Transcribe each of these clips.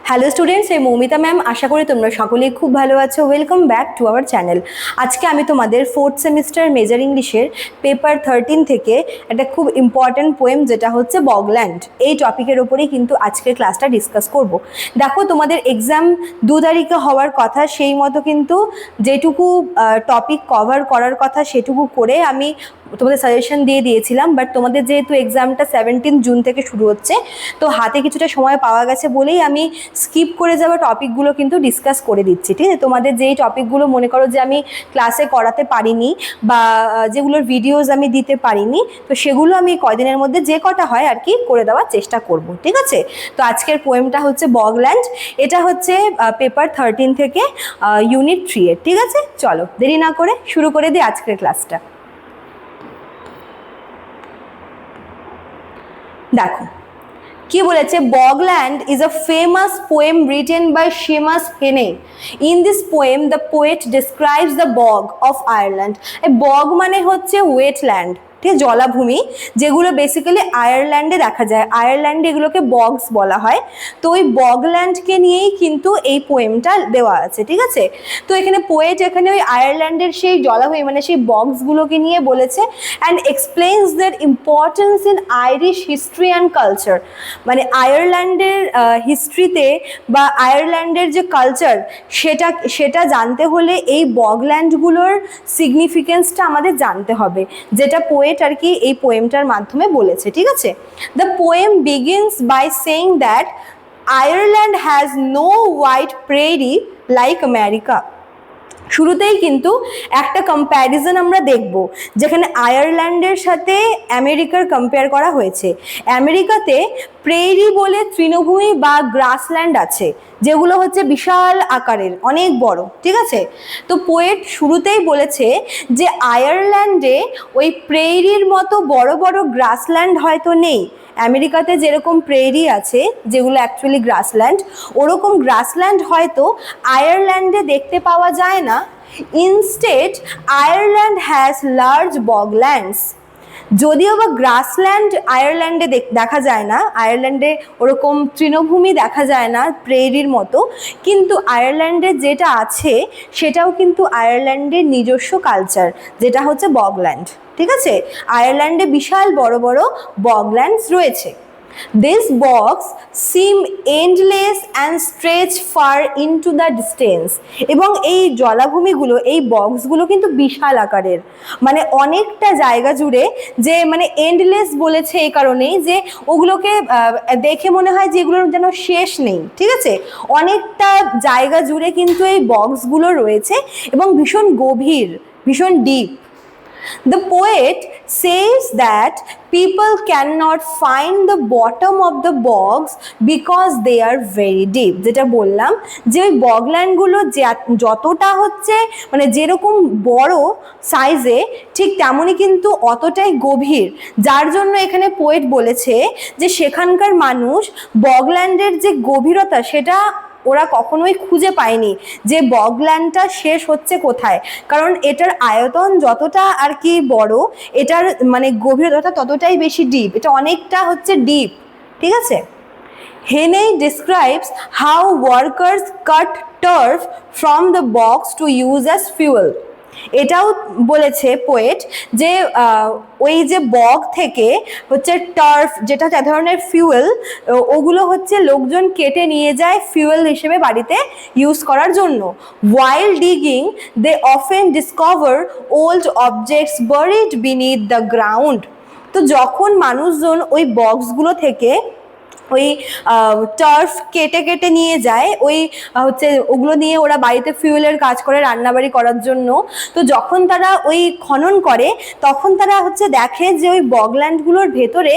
Hello students, এই Moumita ma'am. আশা করি তোমরা সকলেই খুব ভালো আছো। Welcome back to our channel. আজকে আমি তোমাদের 4th সেমিস্টার মেজর ইংলিশের পেপার 13 থেকে একটা খুব ইম্পর্ট্যান্ট পোয়েম, যেটা হচ্ছে বগল্যান্ড, এই টপিকের ওপরেই কিন্তু আজকের ক্লাসটা ডিসকাস করব। দেখো, তোমাদের এক্সাম 2 তারিখে হওয়ার কথা, সেই মতো কিন্তু যেটুকু টপিক কভার করার কথা সেটুকু করে আমি তোমাদের সাজেশন দিয়ে দিয়েছিলাম। বাট তোমাদের যেহেতু এক্সামটা 17 জুন থেকে শুরু হচ্ছে, তো হাতে কিছুটা সময় পাওয়া গেছে বলেই আমি স্কিপ করে যাওয়া টপিকগুলো কিন্তু ডিসকাস করে দিচ্ছি। ঠিক আছে, তোমাদের যেই টপিকগুলো মনে করো যে আমি ক্লাসে করাতে পারিনি বা যেগুলোর ভিডিওস আমি দিতে পারিনি, তো সেগুলো আমি কয়দিনের মধ্যে যে কটা হয় আর কি করে দেওয়ার চেষ্টা করব। ঠিক আছে, তো আজকের পোয়েমটা হচ্ছে বগল্যান্ড। এটা হচ্ছে পেপার 13 থেকে ইউনিট 3 এর। ঠিক আছে, চলো দেরি না করে শুরু করে দিই আজকের ক্লাসটা। দেখো কি বলেছে, Bogland is a famous poem written by Seamus Heaney. In this poem the poet describes the bog of Ireland. Bog মানে হচ্ছে ওয়েটল্যান্ড, ঠিক আছে, জলাভূমি, যেগুলো বেসিক্যালি আয়ারল্যান্ডে দেখা যায়। আয়ারল্যান্ডে এগুলোকে বগস বলা হয়। তো ওই বগল্যান্ডকে নিয়েই কিন্তু এই পোয়েমটা দেওয়া আছে। ঠিক আছে, তো এখানে পোয়েট এখানে ওই আয়ারল্যান্ডের সেই জলাভূমি মানে সেই বগসগুলোকে নিয়ে বলেছে, and explains there importance in Irish history and culture. মানে আয়ারল্যান্ডের হিস্ট্রিতে বা আয়ারল্যান্ডের যে কালচার, সেটা জানতে হলে এই বগল্যান্ডগুলোর সিগনিফিকেন্সটা আমাদের জানতে হবে, যেটা পোয়েট আর কি এই পোয়েমটার মাধ্যমে বলেছে। ঠিক আছে, the poem begins by saying that Ireland has no white prairie like America. শুরুতেই কিন্তু একটা কম্প্যারিজন আমরা দেখব, যেখানে আয়ারল্যান্ডের সাথে আমেরিকার কম্পেয়ার করা হয়েছে। আমেরিকাতে প্রেরি বলে তৃণভূমি বা গ্রাসল্যান্ড আছে, যেগুলো হচ্ছে বিশাল আকারের, অনেক বড়। ঠিক আছে, তো পোয়েট শুরুতেই বলেছে যে আয়ারল্যান্ডে ওই প্রেরির মতো বড় বড় গ্রাসল্যান্ড হয়তো নেই। আমেরিকাতে যেরকম প্রেরি আছে, যেগুলো অ্যাকচুয়ালি গ্রাসল্যান্ড, ওরকম গ্রাসল্যান্ড হয়তো আয়ারল্যান্ডে দেখতে পাওয়া যায় না। Instead Ireland has large boglands. যদিও বা গ্রাসল্যান্ড আয়ারল্যান্ডে দেখা যায় না, আয়ারল্যান্ডে ওরকম তৃণভূমি দেখা যায় না প্রেরির মতো, কিন্তু আয়ারল্যান্ডে যেটা আছে সেটাও কিন্তু আয়ারল্যান্ডের নিজস্ব কালচার, যেটা হচ্ছে বগল্যান্ড। ঠিক আছে, আয়ারল্যান্ডে বিশাল বড় বড় বগল্যান্ডস রয়েছে। These bogs seem endless and stretch far into the distance. এবং এই জলাভূমিগুলো, এই বক্সগুলো কিন্তু বিশাল আকারের, মানে অনেকটা জায়গা জুড়ে। যে মানে এন্ডলেস বলেছে এই কারণেই যে ওগুলোকে দেখে মনে হয় যে এগুলোর যেন শেষ নেই। ঠিক আছে, অনেকটা জায়গা জুড়ে কিন্তু এই বক্সগুলো রয়েছে এবং ভীষণ গভীর, ভীষণ deep. The poet says that people cannot find the bottom of the bogs because they are very deep. যেটা বললাম যে ওই বগল্যান্ডগুলো যতটা হচ্ছে মানে যেরকম বড় সাইজে, ঠিক তেমনই কিন্তু অতটাই গভীর, যার জন্য এখানে পোয়েট বলেছে যে সেখানকার মানুষ বগল্যান্ডের যে গভীরতা সেটা ওরা কখনোই খুঁজে পায়নি, যে বগল্যান্ডটা শেষ হচ্ছে কোথায়। কারণ এটার আয়তন যতটা আর কি বড়, এটার মানে গভীরতা ততটাই বেশি ডিপ, এটা অনেকটা হচ্ছে ডিপ। ঠিক আছে, হেনে describes how workers cut turf from the box to use as fuel. এটাও বলেছে পোয়েট যে ওই যে বগ থেকে হচ্ছে টার্ফ, যেটা এক ধরনের ফিউয়েল, ওগুলো হচ্ছে লোকজন কেটে নিয়ে যায় ফিউয়েল হিসেবে বাড়িতে ইউজ করার জন্য। While digging they often discover old objects buried beneath the ground. তো যখন মানুষজন ওই বক্সগুলো থেকে ওই টার্ফ কেটে কেটে নিয়ে যায়, ওই হচ্ছে ওগুলো নিয়ে ওরা বাড়িতে ফিউয়েলের কাজ করে রান্নাবাড়ি করার জন্য, তো যখন তারা ওই খনন করে তখন তারা হচ্ছে দেখে যে ওই বগল্যান্ডগুলোর ভেতরে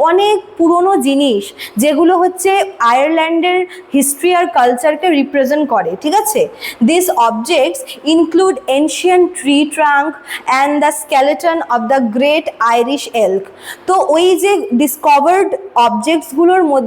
অনেক পুরনো জিনিস, যেগুলো হচ্ছে আয়ারল্যান্ডের হিস্ট্রি আর কালচারকে রিপ্রেজেন্ট করে। ঠিক আছে, this objects include ancient tree trunk and the skeleton of the great Irish elk. তো ওই যে ডিসকভার্ড অবজেক্টসগুলোর মধ্যে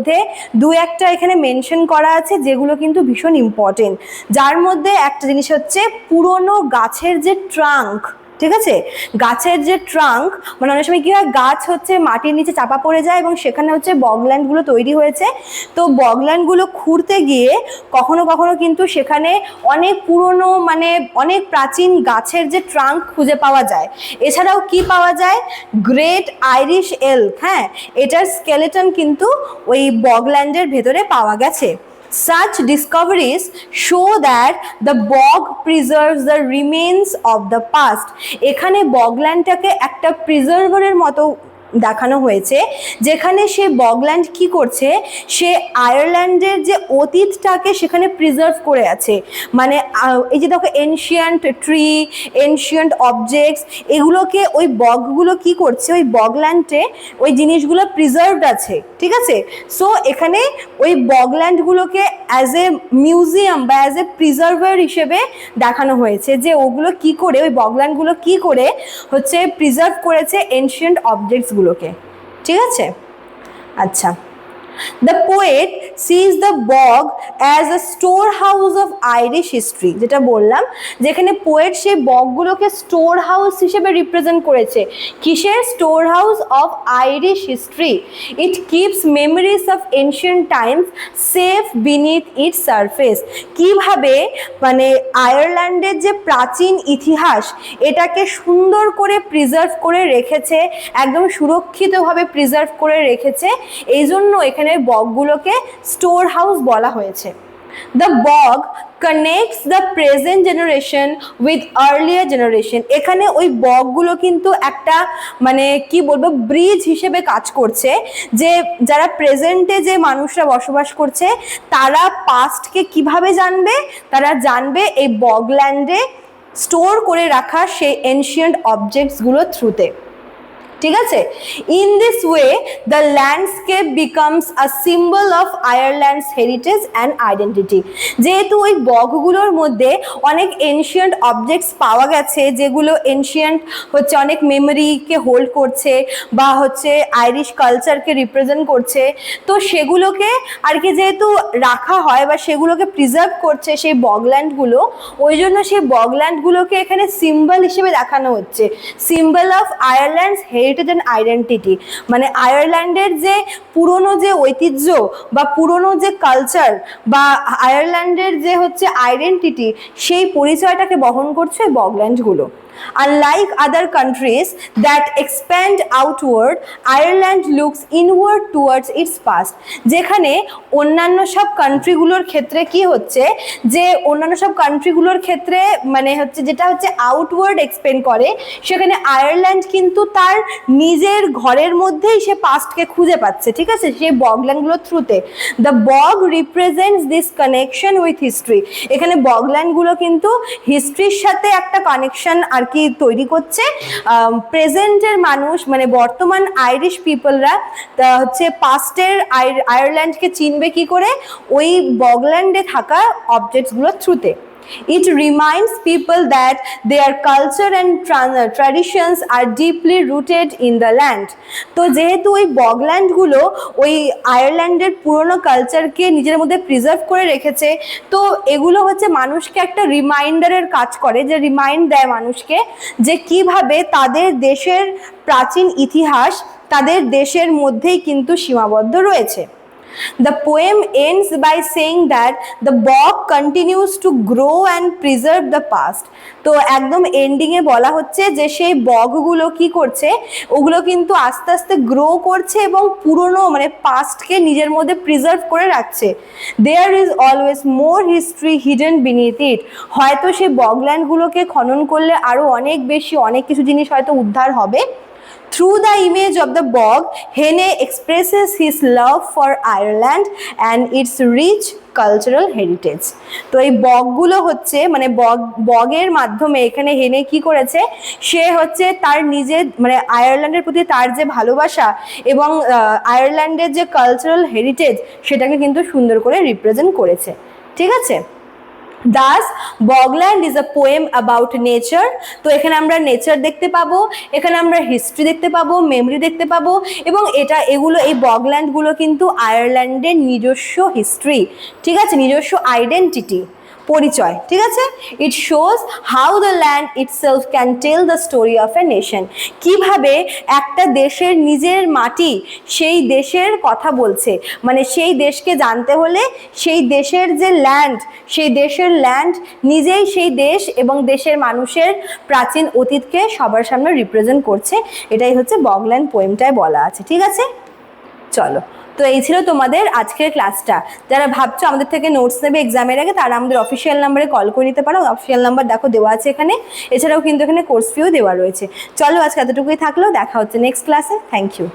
দু একটা এখানে মেনশন করা আছে, যেগুলো কিন্তু ভীষণ ইম্পর্টেন্ট। যার মধ্যে একটা জিনিস হচ্ছে পুরনো গাছের যে ট্রাঙ্ক, ঠিক আছে, গাছের যে ট্রাঙ্ক, মানে অনেক সময় কি হয়, গাছ হচ্ছে মাটির নিচে চাপা পড়ে যায় এবং সেখানে হচ্ছে বগল্যান্ডগুলো তৈরি হয়েছে। তো বগল্যান্ডগুলো খুঁড়তে গিয়ে কখনো কখনো কিন্তু সেখানে অনেক পুরনো, মানে অনেক প্রাচীন গাছের যে ট্রাঙ্ক খুঁজে পাওয়া যায়। এছাড়াও কি পাওয়া যায়, গ্রেট আইরিশ এল্ক, হ্যাঁ, এটার স্কেলেটন কিন্তু ওই বগল্যান্ডের ভেতরে পাওয়া গেছে। Such discoveries show that the bog preserves the remains of the past. এখানে বগল্যান্ডটাকে একটা প্রিজার্ভারের মতো দেখানো হয়েছে, যেখানে সে বগল্যান্ড কি করছে, সে আয়ারল্যান্ডের যে অতীতটাকে সেখানে প্রিজার্ভ করে আছে। মানে এই যে দেখো এনশিয়েন্ট ট্রি, এনশিয়েন্ট অবজেক্টস, এগুলোকে ওই বগগুলো কি করছে, ওই বগল্যান্ডে ওই জিনিসগুলো প্রিজার্ভড আছে, ঠিক আছে। সো এখানে ওই বগল্যান্ডগুলোকে অ্যাজ এ মিউজিয়াম বা অ্যাজ এ প্রিজার্ভার হিসেবে দেখানো হয়েছে, যে ওগুলো কি করে, ওই বগল্যান্ডগুলো কি করে হচ্ছে প্রিজার্ভ করেছে এনশিয়েন্ট অবজেক্টসগুলোকে, ঠিক আছে। আচ্ছা, The poet sees the bog as a storehouse of Irish history, যেটা বললাম, যেখানে পোয়েট সেই বগগুলোকে স্টোর হাউস হিসেবে রিপ্রেজেন্ট করেছে। কিসের? Store house of Irish history. It keeps memories of ancient Times safe beneath it's surface. কিভাবে মানে আয়ারল্যান্ডের যে প্রাচীন ইতিহাস, এটাকে সুন্দর করে প্রিজার্ভ করে রেখেছে, একদম সুরক্ষিতভাবে প্রিজার্ভ করে রেখেছে, এই জন্য এখানে বগগুলোকে স্টোর হাউস বলা হয়েছে। The bog connects the present generation with earlier generation. এখানে ওই বগগুলো কিন্তু একটা মানে কি বলবো ব্রিজ হিসেবে কাজ করছে, যে যারা প্রেজেন্টে যে মানুষরা বসবাস করছে তারা পাস্টকে কিভাবে জানবে, তারা জানবে এই বগল্যান্ডে স্টোর করে রাখা সেই এনশিয়েন্ট অবজেক্টসগুলো থ্রুতে, ঠিক আছে। In this way the landscape becomes a symbol of Ireland's heritage and identity. যেহেতু ওই বগগুলোর মধ্যে অনেক এনশিয়েন্ট অবজেক্টস পাওয়া গেছে, যেগুলো এনশিয়েন্ট হচ্ছে অনেক মেমোরিকে হোল্ড করছে বা হচ্ছে আইরিশ কালচারকে রিপ্রেজেন্ট করছে, তো সেগুলোকে আর কি যেহেতু রাখা হয় বা সেগুলোকে প্রিজার্ভ করছে সেই বগল্যান্ডগুলো, ওই জন্য সেই বগল্যান্ডগুলোকে এখানে সিম্বল হিসেবে দেখানো হচ্ছে, symbol of Ireland's heritage and identity. মানে আয়ারল্যান্ডের যে পুরনো যে ঐতিহ্য বা পুরনো যে কালচার বা আয়ারল্যান্ডের যে হচ্ছে আইডেন্টিটি, সেই পরিচয়টাকে বহন করছে বগল্যান্ডগুলো। Unlike other countries that expand outward, Ireland looks inward towards its past. যেখানে অন্যান্য সব কান্ট্রিগুলোর ক্ষেত্রে কি হচ্ছে, যে অন্যান্য সব কান্ট্রিগুলোর ক্ষেত্রে মানে হচ্ছে যেটা হচ্ছে আউটওয়ার্ড এক্সপেন্ড করে, সেখানে আয়ারল্যান্ড কিন্তু তার নিজের ঘরের মধ্যেই সে পাস্টকে খুঁজে পাচ্ছে, ঠিক আছে, সেই বগল্যান্ডগুলোর থ্রুতে। The bog represents this connection with history. এখানে বগল্যান্ডগুলো কিন্তু হিস্ট্রির সাথে একটা কানেকশন আর কি তৈরি করছে। প্রেজেন্টের মানুষ মানে বর্তমান আইরিশ পিপলরা হচ্ছে পাস্টের আয়ারল্যান্ডকে চিনবে কি করে, ওই বগল্যান্ডে থাকা অবজেক্টসগুলোর থ্রুতে। It reminds people that their culture and traditions are deeply rooted in the land. তো যেহেতু ওই বগল্যান্ডগুলো ওই আয়ারল্যান্ডের পুরনো কালচারকে নিজের মধ্যে প্রিজার্ভ করে রেখেছে, তো এগুলো হচ্ছে মানুষকে একটা রিমাইন্ডারের কাজ করে, যে রিমাইন্ড দেয় মানুষকে যে কিভাবে তাদের দেশের প্রাচীন ইতিহাস তাদের দেশের মধ্যেই কিন্তু সীমাবদ্ধ রয়েছে। The poem ends by saying that the bog continues to grow and preserve the past. তো একদম এন্ডিংয়ে বলা হচ্ছে যে সেই বগগুলো কি করছে, ওগুলো কিন্তু আস্তে আস্তে গ্রো করছে এবং পুরনো মানে পাস্টকে নিজের মধ্যে প্রিজার্ভ করে রাখছে। There is always more history hidden beneath it. হয়তো সেই বগল্যান্ডগুলোকে খনন করলে আরও অনেক বেশি অনেক কিছু জিনিস হয়তো উদ্ধার হবে। Through the image of the bog, Hene expresses his love for Ireland and its rich cultural heritage. তো এই বগগুলো হচ্ছে মানে বগের মাধ্যমে এখানে হেনে কি করেছে, সে হচ্ছে তার নিজের মানে আয়ারল্যান্ডের প্রতি তার যে ভালোবাসা এবং আয়ারল্যান্ডের যে কালচারাল হেরিটেজ সেটাকে কিন্তু সুন্দর করে রিপ্রেজেন্ট করেছে, ঠিক আছে। Thus, Bogland is a poem about nature. তো এখানে আমরা নেচার দেখতে পাবো, এখানে আমরা হিস্ট্রি দেখতে পাবো, মেমরি দেখতে পাবো, এবং এগুলো এই বগল্যান্ডগুলো কিন্তু আয়ারল্যান্ডের নিজস্ব হিস্ট্রি, ঠিক আছে, নিজস্ব আইডেন্টিটি। পরিচয়, ঠিক আছে? It shows how the land itself can tell the story of a nation. কিভাবে একটা দেশের নিজের মাটি সেই দেশের কথা বলছে, মানে সেই দেশকে জানতে হলে সেই দেশের যে ল্যান্ড, সেই দেশের ল্যান্ড নিজেই সেই দেশ এবং দেশের মানুষের প্রাচীন অতীতকে সবার সামনে রিপ্রেজেন্ট করছে। এটাই হচ্ছে বগল্যান্ড পোয়েমটায় বলা আছে, ঠিক আছে? চলো, তো এই ছিল তোমাদের আজকের ক্লাসটা। যারা ভাবছো আমাদের থেকে নোটস নেবে এক্সামের আগে, তারা আমাদের অফিসিয়াল নাম্বারে কল করে নিতে পারো। অফিসিয়াল নাম্বার দেখো দেওয়া আছে এখানে। এছাড়াও কিন্তু এখানে কোর্স ফিও দেওয়া রয়েছে। চলো, আজকে এতটুকুই থাকলো, দেখা হচ্ছে নেক্সট ক্লাসে। Thank you.